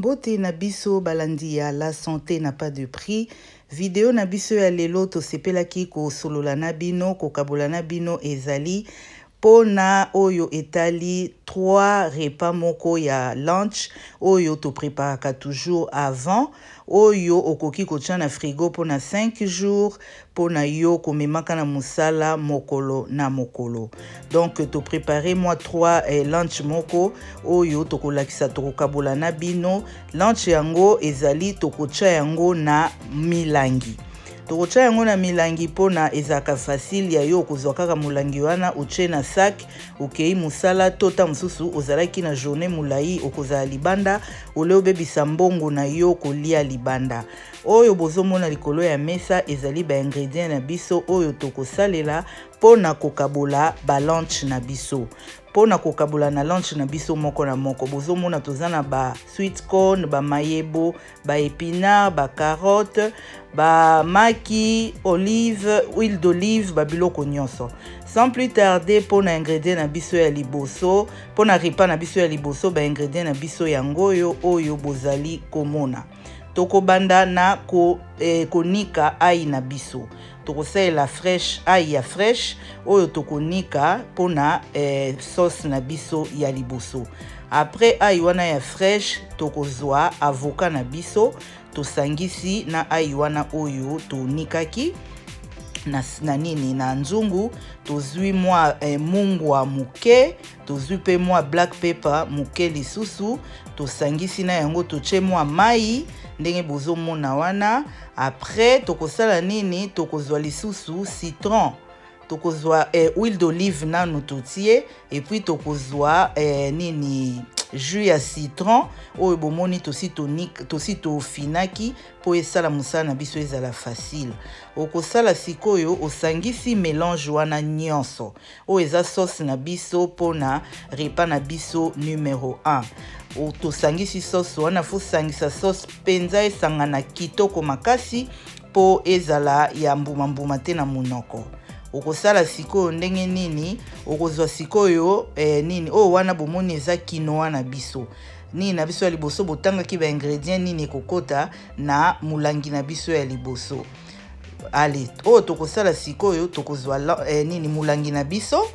Mbote na biso balandi ya la santé n'a pas de prix. Vidéo na biso ya lelo to sepelaki ko solola na bino ko kabola na bino ezali pona oyo etali 3 repas moko ya lunch oyo to préparaka toujours avant oyo okoki kotia na frigo pona 5 jours pona yo komemaka na musala mokolo na mokolo. Donc to préparer moi 3 lunch moko oyo to kolakisa to kabola na bino lunch yango ezali to kotia yango na milangi. Tokocha yango na milangi pona ezaka facile ya yo kozwa kaka mulangi wana uche na sac ukei musala tota mususu ozalaki na journée mulai okozala libanda ole obebisa mbongo na yo kolia libanda. Oyo bozomona likolo ya mesa ezali ba ingrédients na biso oyo tokosalela pona kokabola ba lunch na biso. Pona kokabola na lunch na biso moko na moko bozomona tozana ba sweet corn, ba mayebo, ba épinards, ba carottes, ba maki, olive, huile d'olive, ba biloko nyonso. Sans plus tarder pona ingrédients na biso ya liboso, pona repas na biso ya liboso ba ingrédients na biso yangoyo oyo bozali komona. Toko banda na konika ai na biso. Toko la fraîche ai ya fraîche oyo tokonika pona sauce na biso ya liboso. Après ai wana ya fraîche tokozwa avocat na biso to sangisi na ai wana oyo to nikaki na nini na nzungu tozwi mwa mungwa muke tozwi pe mwa black pepper muke lisusu to sangisi na yango toche mwa mai ndenge bozomona wana. Après tokosala nini tokozwa lisusu citron tokozwa huile d'olive nanu totie et puis tokozwa nini jus ya citron oyo bomoni tosi to finaki po esala musala na biso ezala facile. Okosala sikoyo osangisi mélange wana nyonso oyo eza sauce na biso pona repas na biso numéro 1. Tosangisi sauce wana fo sangisa sauce penza esangana kitoko makasi po ezala ya mbuma mbuma te na munoko. Okosala sikoyo ndenge nini okozwa sikoyo nini o wana bomoni eza quinoa na biso nini na biso ya liboso botangaki ba ingrédients nini kokota na mulangi na biso ya liboso. Allez o tokosala sikoyo tokozwa nini mulangi na biso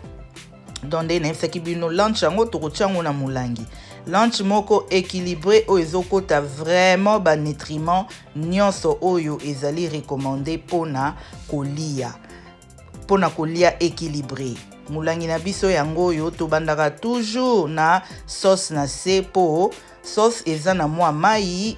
donde na yebisaki bino lunch yango tokochango na mulangi. Lunch moko équilibré oyo ezokota vraiment ba nutriments nyonso oyo ezali recommandé pona kolia. Pona kolia équilibré. Mulangi na biso yango oyo tobandaka toujours na sauce na se po sauce eza na mwa mai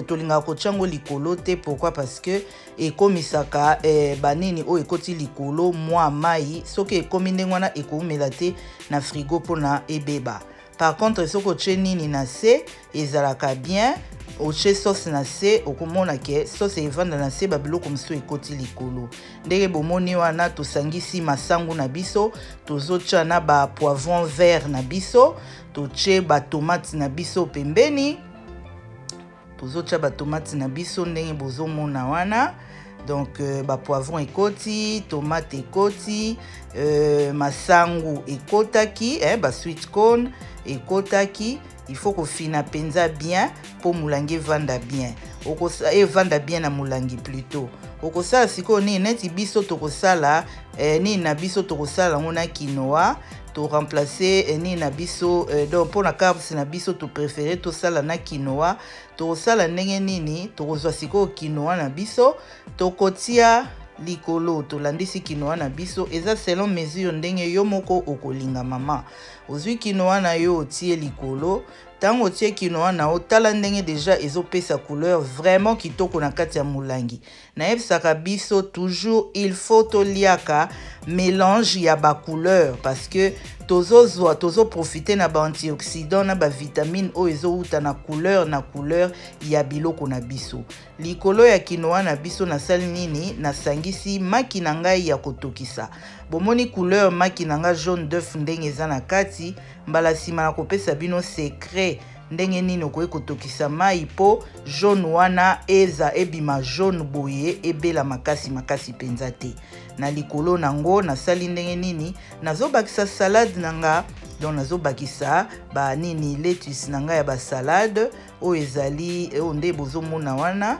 tolinga kochango likolo te. Pourquoi? Parce que ekomisaka banini oyo ekoti likolo mwa mai soki ekomi ndenge wana ekomela te na frigo pona ebeba. Par contre soko che nini na se ezalaka bien oche sauce na se okomona ke sauce evanda na se babiloko mosusu ekoti likolo. Ndenge bomoni wana tosangisi masangu na biso tozotia na ba poivron vert na biso toche ba tomate na biso pembeni tozotia ba tomate na biso ndenge bozomona wana. Donc ba poivron ekoti, tomate ekoti, masangu ekotaki, ba sweet corn ekotaki. Il faut que fina penza bien pour mulangi vanda bien. Okosa vanda bien na mulangi plutôt. Okosala siko ni neti biso tokosala ni na biso tokosala ngona quinoa to remplacer ni na biso donc pour la carbs na biso to préférer to sala na quinoa to sala ndenge nini tokozwa siko quinoa na biso tokotia likolo to landisi quinoa na biso eza selon mesure ndenge yo moko okolinga mama. Ozwi quinoa na yo otie likolo tango otie quinoa na otala ndenge déjà ezopesa couleur vraiment kitoko na kati ya mulangi. Na yebisaka biso toujours il faut toliaka mélange ya ba couleur parce que tozo profiter na ba antioxydant na ba vitamine o ezouta na couleur ya biloko na biso. Likolo ya quinoa na biso na sali nini na sangisi maki na ngai ya kotokisa. Bomoni couleur maki na nga jaune d'œuf ndenge eza na kati mbala sima na kopesa bino secret ndenge nini okoki kotokisa mai po jaune wana eza ebima jaune boye ebela makasi penza te. Na likolo nango nasali ndenge nini nazobakisa salade nanga donc nazo bakisa ba nini lettuce na ngai ya ba salade oyo ezali onde bozomona wana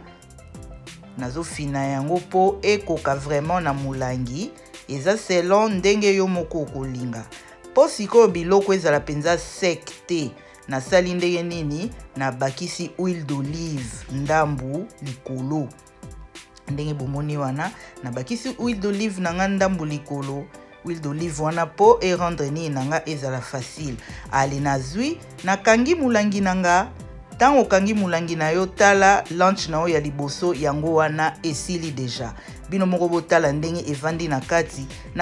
nazo fina yango po ekoka vraiment na mulangi eza selon ndenge yo moko kolinga po sikoyo biloko ezala penza sec te nasali ndenge nini na bakisi huile d'olive ndambu likolo ndenge bomoni wana na bakisi huile d'olive na nga ndambu likolo huile d'olive wana po e rendre nini nanga ezala facile ali nazwi nakangi mulangi nanga tango kangi mulangi na yo tala lunch na yo ya liboso yango wana esili deja bino moko botala ndenge evandi na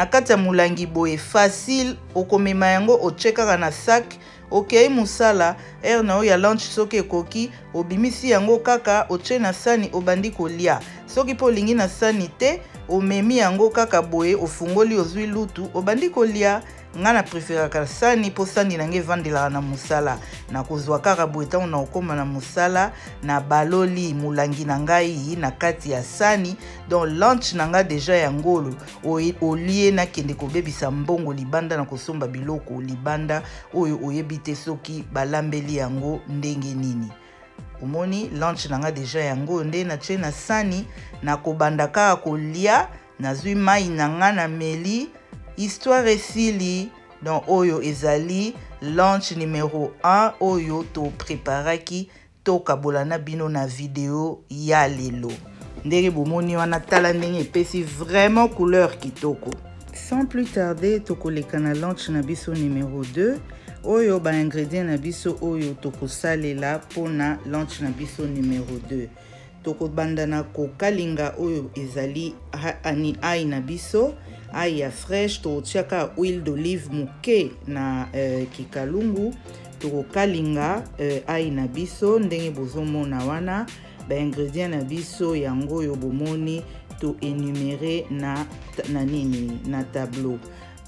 kati ya mulangi boye facile okomema yango ochekaka na sac okei musala na yo ya lunch soki ekoki obimisi yango kaka oche na sani obandi kolia soki po lingi na sani te omemi yango kaka boye ofungoli ozwi lutu obandi kolia nga na preferaka sani po sani nange evandelaka na musala na kozwa kaka boye ntango na okoma na musala na baloli mulangi na ngai na kati ya sani donc lunch na nga deja ya ngolo olie nakende kobebisa mbongo libanda na kosomba biloko libanda oyo oyebi te soki balambeli yango ndenge nini omoni lunch na nga deja yango nde na tie na sani na kobanda kaka kolia nazwi mai na nga na meli histoire esili donc oyo ezali lunch numéro 1 oyo to préparaki to kabolana bino na video ya lelo ndenge bomoni wana tala ndenge epesi vraiment couleur kitoko. Sans plus tarder tokoleka na lunch na biso numéro 2 oyo ba ingrédients na biso oyo tokosalela pona lunch na biso numéro 2 tokobanda na kokalinga oyo ezali ani ai na biso ai ya fresh totiaka huile d'olive muke na kikalungu tokokalinga ai na biso ndenge bozomona wana ba ingrédients na biso yango yo bomoni to énumérer na nini na tableau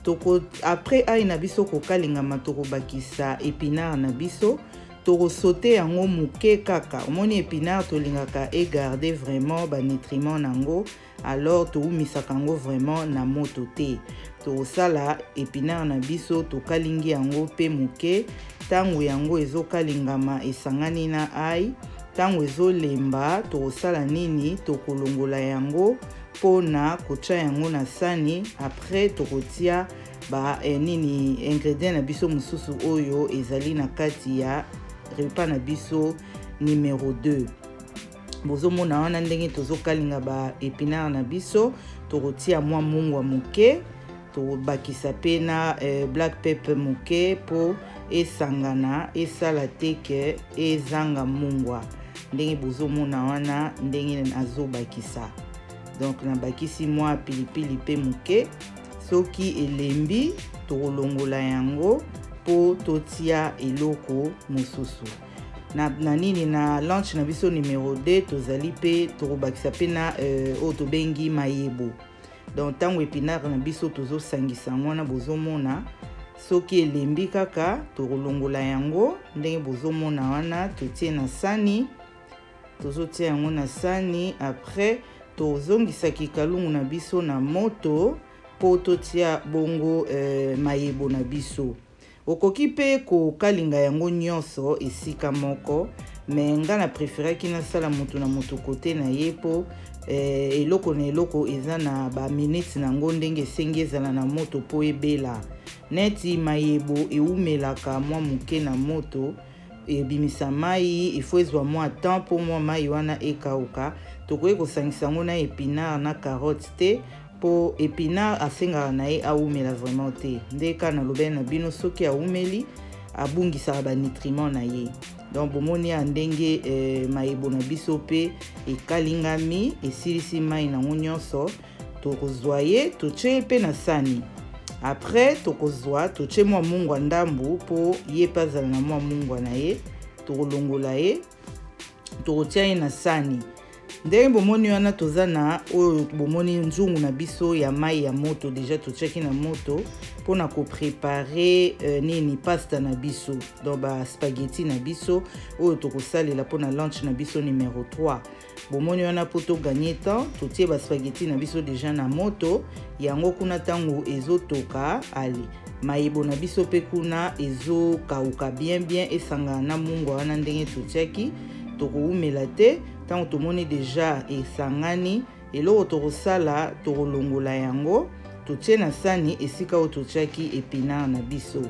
toko après ai na biso kokalinga matoko bakisa épinard na biso toko sauter yango muke kaka omoni épinard to lingaka et garder vraiment ba nutriments nango alors to umisaka yango vraiment na moto te to sala épinard na biso to kalingi yango pe muke tango yango ezokalingama esangani na ai tango ezolemba to sala nini to kolongola yango pona kotia yango na sani après to kotia ba nini ingrédients na biso mususu oyo ezali na kati ya repas na biso numéro 2 bozomona wana ndenge tozokalinga ba épinard na biso tokotia mwa mungwa muke tobakisa pe na black pepper muke po esangana esala teke ezanga mungwa ndenge bozomona wana ndenge azobakisa donc nabakisi mwa pilipili pe muke soki elembi tokolongola yango po totia eloko mosusu na nini na lunch na biso numéro 2 tozali pe tokobakisa pe na oyo tobengi mayebo donc tango épinard na biso tozosangisa yango wana bozomona soki elembi kaka tokolongola yango ndenge bozomona wana totie na sani tozotia yango na sani après tozongisa kikalungu na biso na moto po totia bongo mayebo na biso okoki pe kokalinga yango nyonso esika moko me nga na preferaki nasala moto na moto kote na ye po eloko na eloko eza na ba minutes nango ndenge esengi ezala na moto po ebela neti mayebo eumelaka mwa muke na moto ebimisa mai ifo ezwa mwa temps po mwa mai wana ekauka tokoki kosangisa yango na épinard na carotte te po épinard asengaka na ye aumela vraiment te ndeka na lobele na bino soki aumeli abungisaka banutriments na ye donc bomoni ya ndenge mayebo na biso pe ekalingami esilisi mai nango nyonso tokozwa ye totie pe na sani après tokozwa totie mwa mungwa ndambu po ye pe azala na mwa mungwa na ye tokolongola ye tokotia ye na sani ndenge bomoni wana toza na oyo bomoni nzungu na biso ya mai ya moto deja totiaki na moto mpona koprepare nini pasta na biso donc ba spaghetti na biso oyo tokosalela mpona lunch na biso numéro 3 bomoni wana po toganye temps totie ba spaghetti na biso deja na moto yango kuna ntango ezotoka ali mayebo na biso pe kuna ezo kauka bien esanga na mungu wana ndenge totiaki tokoumela te tango tomoni deja esangani eloko tokosala tokolongola yango totie na sani esika oyo totiaki épinard na biso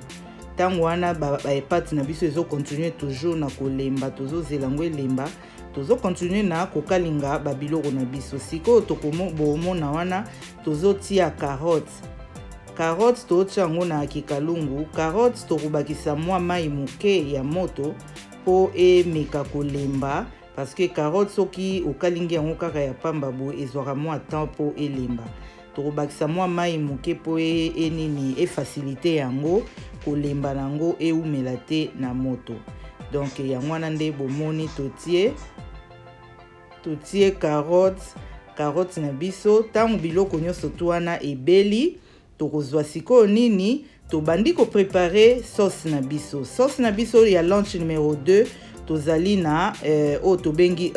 tango wana baepate na biso ezo continue toujours na kolemba tozozela yango elemba tozo continue na kokalinga babiloko na biso sikoyo tokomona wana tozotia carotte totia yango na kikalungu carotte tokobakisa mwa mai moke ya moto po emeka kolemba parce que carotte soki okalingi yango kaka ya pamba boye ezwaka mwa temps po elemba tokobakisa mwa mai moke po enini efacilite yango kolemba nango eumela te na moto donc yango wana nde bomoni totie carotte na biso tango biloko nyonso to wana ebeli tokozwa sikoyo nini tobandi koprepare sauce na biso ya lunch numéro 2 tozali na oyo tobengi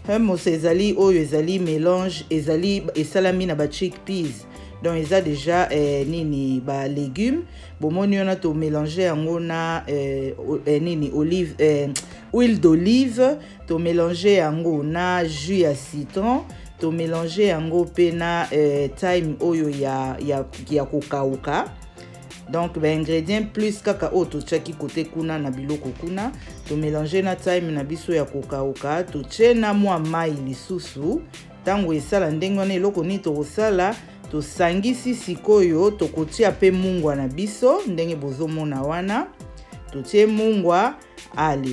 hummus ezali oyo ezali mélange ezali esalami na ba chickpeas donc eza déjà nini ba légumes bomoni wana to mélanger yango na nini huile d'olive to mélanger yango na jus ya citron to mélanger yango pe na thyme oyo ya kokauka donc ba ingrédients plus kaka oyo totiaki kote kuna na biloko kuna to mélanger na thyme na biso ya kokauka totie na mwa mai lisusu tango esala ndenge wana eloko nini tokosala tosangisi sikoyo tokotia pe mungwa na biso ndenge bozomona wana totie mungwa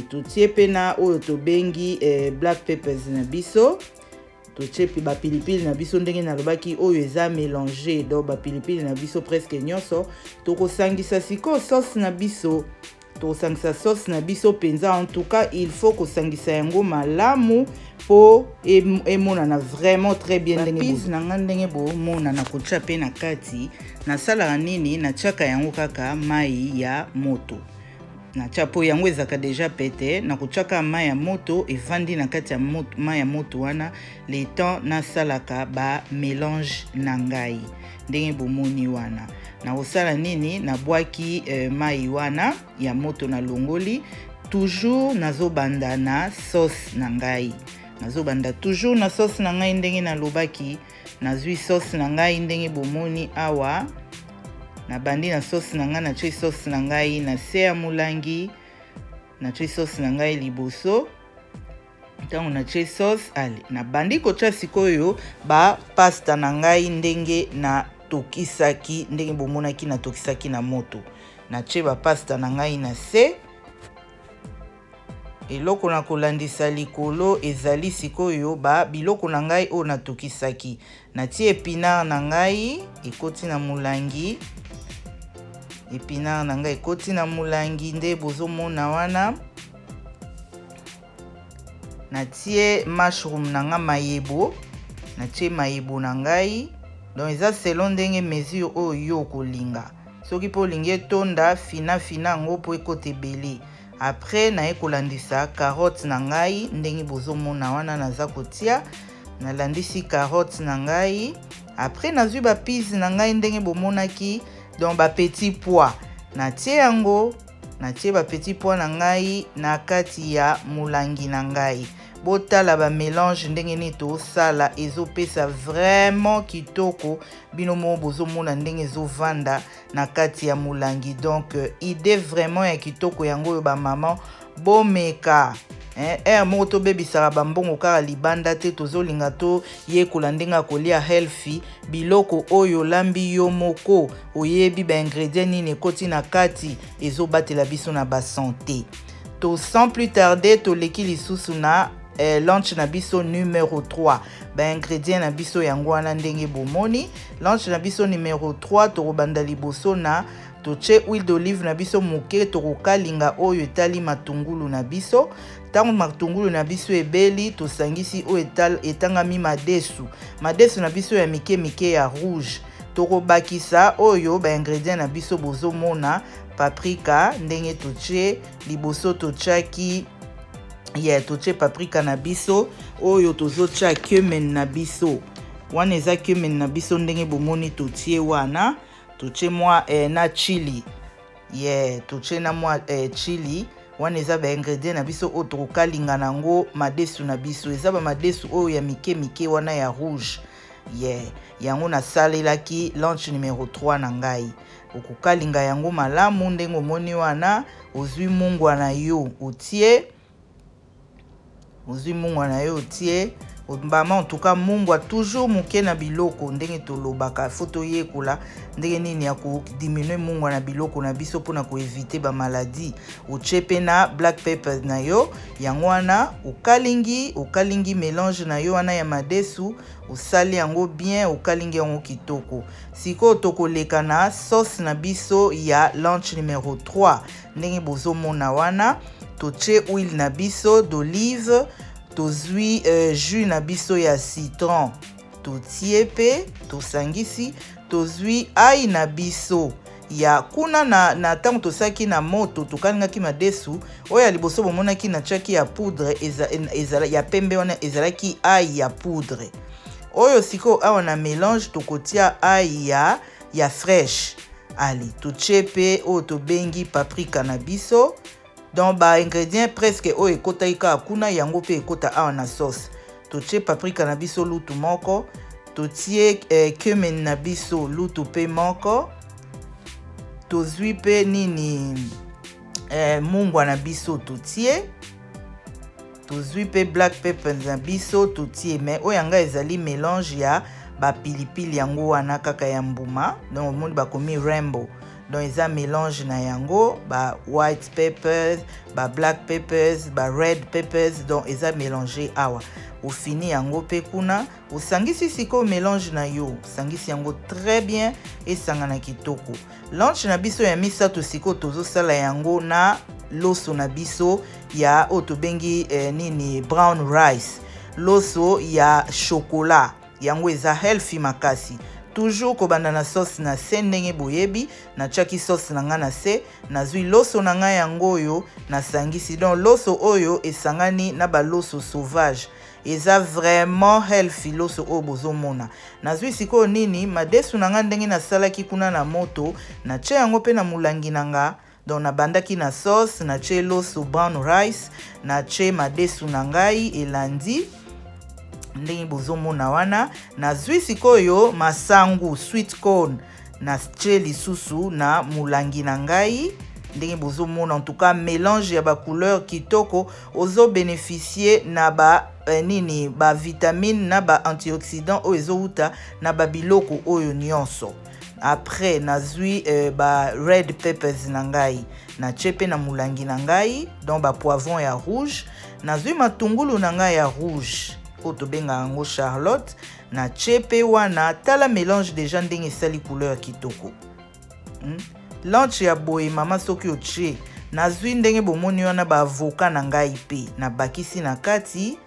totie pe na oyo tobengi black peppers na biso totie pe bapilipili na biso ndenge nalobaki oyo eza mélanger donc bapilipili na biso presque nyonso tokosangisa sikoyo sauce na biso penza en tout cas il faut kosangisa yango malamu po emonana vraiment très bien ndenge bomonana kotia pe na kati nasalaka nini natiaka yango kaka mai ya moto natia po yango ezaka deja pete nakotiaka mai ya moto evandi na kati ya mai ya moto wana le temps nasalaka ba mélange na ngai ndenge bomoni wana nakosala nini nabwaki mai wana ya moto na longoli toujours nazobanda na sauce na ngai toujours na sauce na ngai ndenge nalobaki nazwi sauce na ngai ndenge bomoni awa nabandi na sauce na ngai natie sauce na ngai na se ya molangi natie sauce na ngai liboso ntango natie sauce nabandi kotia sikoyo ba pasta na ngai ndenge na tokisaki ndenge bomonaki na tokisaki na moto natie ba pasta na ngai na se eloko na kolandisa likolo ezali sikoyo ba biloko na ngai o natokisaki natie épinard na ngai ekoti na molangi nde bozomona wana natie mushroom na nga mayebo natie mayebo na ngai donc eza selon ndenge mesure oyo yo kolinga soki po olingi etonda fina yango po ekota ebele après naye kolandisa carotte na ngai ndenge bozomona wana naza kotia nalandisi carotte na ngai après nazwi ba peas na ngai ndenge bomonaki donc ba petit pois natie yango natie ba petit pois na ngai na kati ya molangi na ngai botala ba mélange ndenge ni tosala ezopesa vraiment kitoko bino mo bozomona ndenge ezovanda na kati ya molangi donc idée vraiment ya kitoko yango yo ba maman bomeka moko tobebisaka bambongo kaka libanda te tozolinga to yekola ndenge akolia healthy biloko oyo lambi yo moko oyebi ba ingrédients nini ekoti na kati ezobatela biso na ba santé to sans plus tarder toleki lisusu na lunch na biso numéro 3 ba ingrédients na biso yango wana ndenge bomoni lunch na biso numéro 3 tokobanda liboso na toche huile d'olive na biso moke tokokalinga oyo etali matungulu na biso tango matungulu na biso ebeli tosangisi oyo etangami madesu na biso ya mike ya rouge tokobakisa oyo ba ingrédients na biso bozomona paprika ndenge toche liboso tochaki toche paprika na biso oyo tozotia cumin na biso wana eza cumin na biso ndenge bomoni totie wana toche mwa na chili toche na mwa chili wana eza ba ingrédients na biso oyo tokokalinga nango madesu na biso eza ba madesu oyo ya mike mike wana ya rouge yango nasalelaki lunch numéro 3 na ngai okokalinga yango malamu ndenge omoni wana ozwi mungwa na yo otie bama en tout cas mungwa toujours muke na biloko ndenge tolobaka foto yekola ndenge nini ya ko diminuer mungwa na biloko na biso pona ko éviter ba maladie ochepe na black pepper na yo yango wana okalingi mélange na yo wana ya madesu osali yango bien okalingi yango kitoko siko tokoleka na sauce na biso ya lunch numéro 3 ndenge bozomona wana toche huile na biso d'olive tozwi jus na biso ya citron totie pe tosangisi tozwi ai na biso ya kuna na tango tosaki na moto tokalingaki madesu oyo ya liboso bomonaki na tiaki ya poudre ya pembe wana ezalaki ai ya poudre oyo siko awa na mélange tokotia ai ya fraîche ali totie pe oyo tobengi paprika na biso donc ba ingrédients presque oyo ekotaki kaka kuna yango pe ekota awa na sauce totie paprika na biso lutu moko totie cumin na biso lutu pe moko tozwi pe nini mungwa na biso totie tozwi pe black pepper na biso totie mais oyo yanga ezali mélange ya bapilipili yango wana kaka ya mbuma donc omoni bakomi rainbow donc eza mélange na yango ba white peppers ba black peppers ba red peppers donc eza mélangé awa ofini yango pe kuna osangisi siko mélange na yo sangisi yango très bien esangana kitoko lunch na biso ya misato siko tozosala yango na loso na biso ya oyo tobengi nini brown rice loso ya chocolat yango eza healthy makasi toujours kobanda na sauce na se ndenge boyebi na tiaki sauce na nga na se nazwi loso na nga yango oyo nasangisi donc loso oyo esangani na baloso sauvage eza vraiment healthy loso oyo bozomona nazwi sikoyo nini madesu na nga ndenge nasalaki kuna na moto natie yango pe na molangi na nga donc nabandaki na sauce natie loso brown rice natie madesu na ngai elandi ndenge bozomona wana nazwi sikoyo masangu sweet corn na tie lisusu na molangi na ngai ndenge bozomona en tout cas mélange ya ba couleur kitoko ozo bénéficier na ba nini ba vitamine na ba antioxydant oyo ezouta na ba biloko oyo nyonso après nazwi ba red peppers na ngai na chepe na molangi na ngai donc ba poivron ya rouge nazwi matungulu na ngai ya rouge oyo tobenga yango charlotte na chepe wana tala mélange déjà ndenge esali couleur kitoko lunch ya boye mama soki otie nazwi ndenge bomoni wana ba avocat na ngai pe na bakisi na kati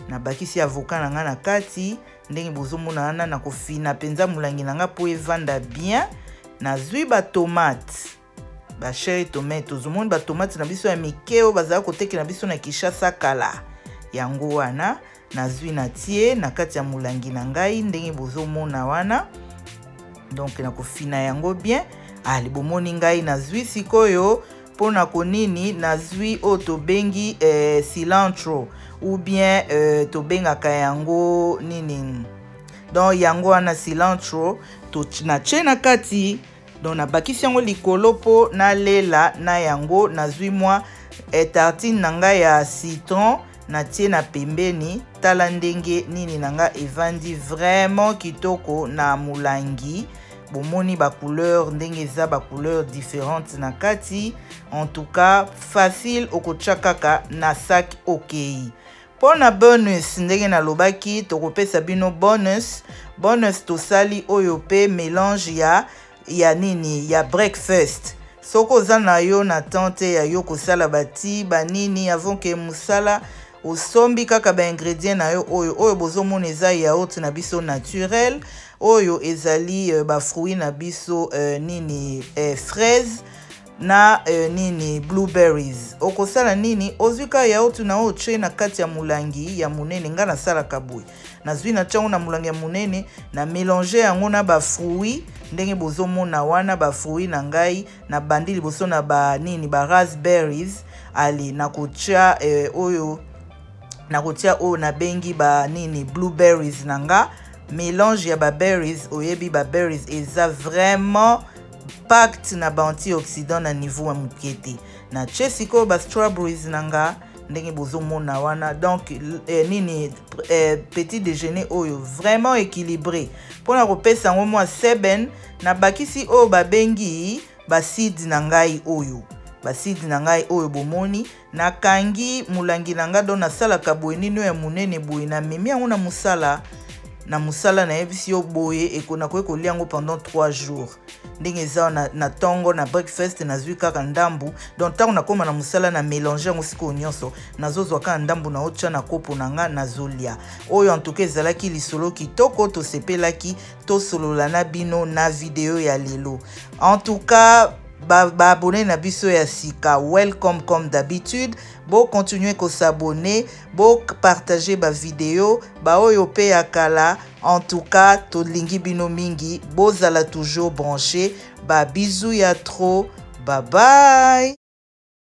na bakisi avocat na ngai na kati ndenge bozomona wana na kofina penza molangi na ngai po evanda bien nazwi ba tomate ba cherry tomate ozomoni ba tomate na biso ya mikeo bazala koteke na biso na Kinshasa kala yango wana nazwi na tie na kati ya molangi na ngai ndenge bozomona wana donc na kofina yango bien ali bomoni ngai nazwi sikoyo pona konini nazwi oyo tobengi cilantro ou bien tobengaka yango nini donc yango wana cilantro na tie na kati donc nabakisi yango likolo po nalela na yango nazwi mwa tartine na ngai ya citron na tie na pembeni tala ndenge nini na nga evandi vraiment kitoko na molangi bomoni ba couleur ndenge eza ba couleur différentes na kati en tout cas facile okotia kaka na sac okei pona bonus ndenge nalobaki tokopesa bino bonus tosali oyo pe mélange ya nini ya breakfast soko oza na yo na tante ya yo kosala bati banini avant ke musala osombi kaka ba ingrédients na yo oyo bozomona eza yaourt na biso naturel oyo ezali ba fruits na biso nini fraise na nini blueberries. Okosala nini ozwika yaourt na oche na kati ya mulangi ya munene nga na sala kaboui. Nazwi na chango na mulangi ya munene na mélanger yango na ba fruits ndenge bozomona wana ba fruits na ngai na bandi liboso na ba nini ba raspberries ali na kotia oyo na kotia oyo na bengi ba nini blueberries nanga mélange ya ba berries oyebi ba berries eza vraiment packed na ba antioxydant na niveau ya mukete na chesiko ba strawberries nanga ndenge bozomona wana donc nini petit déjeuner oyo vraiment équilibré pona kopesa ngo mwa seben na bakisi oyo babengi ba seeds na ngai oyo basidi na ngai oyo bomoni na kangi mulangi na nga don nasalaka boye nini ya munene boye na memi yango na musala na yebisi yo boye ekona kolia yango pendant 3 jours ndenge eza na tongo na breakfast nazwi kaka ndambu donc tango nakoma na musala na mélanger yango siko nyonso nazozwa kaka ndambu na otcha na kopo na nga nazolia oyo en tout cas ezalaki lisolo kitoko tosepelaki tosolola na bino na video ya lelo en tout cas abonner na biso ya sika welcome comme d'habitude bo continuer ko s'abonner bo partager ba vidéo ba oyo pe ya kala en tout cas to lingi bino mingi bozala toujours branché ba bisous ya trop bye bye.